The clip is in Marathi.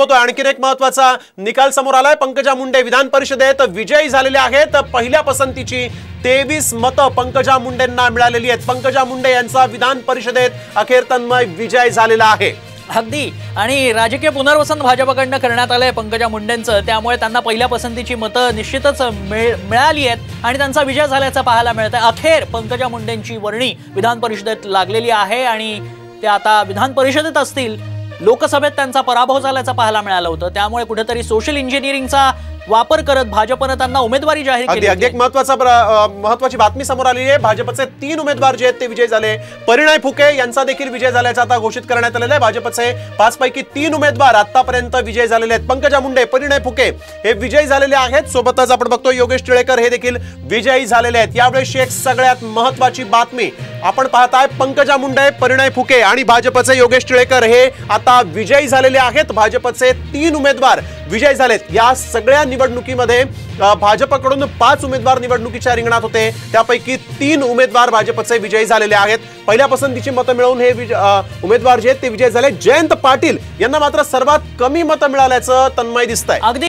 आणखीन एक महत्त्वाचा निकाल समोर आलाय। पंकजा मुंडे विधान परिषदेत विजयी झालेले आहेत। पहिल्या पसंतीची 23 मतं पंकजा मुंडेंना मिळालेली आहेत। पंकजा मुंडे यांचा विधान परिषदेत अखेर तन्मय विजय झालेला आहे। अगदी आणि राजकीय पुनर्वसन भाजपकडून करण्यात आलंय पंकजा मुंडेंचं, त्यामुळे त्यांना पहिल्या पसंतीची मतं निश्चितच मिळाली आहेत आणि त्यांचा विजय झाल्याचं पाहायला मिळतंय। अखेर पंकजा मुंडेंची वर्णी विधान परिषदेत लागलेली आहे आणि ते आता विधान परिषदेत असतील। लोकसभेत त्यांचा पराभव झाल्याचं पाहायला मिळालं होतं, त्यामुळे कुठेतरी सोशल इंजिनिअरिंगचा वापर करत भाजपने त्यांना उमेदवारी जाहीर केली। अगदी एक महत्त्वाची बातमी समोर आली आहे। भाजपचे 3 उमेदवार जे आहेत ते विजयी झाले। परिणय फुके यांचा देखील विजय झाल्याचं आता घोषित करण्यात आलेलं आहे। भाजपचे 5 पैकी 3 उमेदवार आतापर्यंत विजयी झालेले आहेत। पंकजा मुंडे, परिणय फुके हे विजयी झालेले आहेत। सोबतच आपण बघतो योगेश टिळेकर हे देखील विजयी झालेले आहेत। यावेळी एक सगळ्यात महत्त्वाची बातमी आपण पाहताय, पंकजा मुंडे, परिणय फुके आणि भाजपचे योगेश टिळेकर हे आता विजयी झालेले आहेत। भाजपचे 3 उमेदवार विजयी झालेत। या सगळ्या निवडणुकीमध्ये भाजपकडून 5 उमेदवार निवडणुकीच्या रिंगणात होते, त्यापैकी 3 उमेदवार भाजपचे विजयी झालेले आहेत। पहिल्या पसंतीची मतं मिळवून हे उमेदवार जे आहेत ते विजयी झाले। जयंत पाटील यांना मात्र सर्वात कमी मतं मिळाल्याचं तन्मय दिसतंय।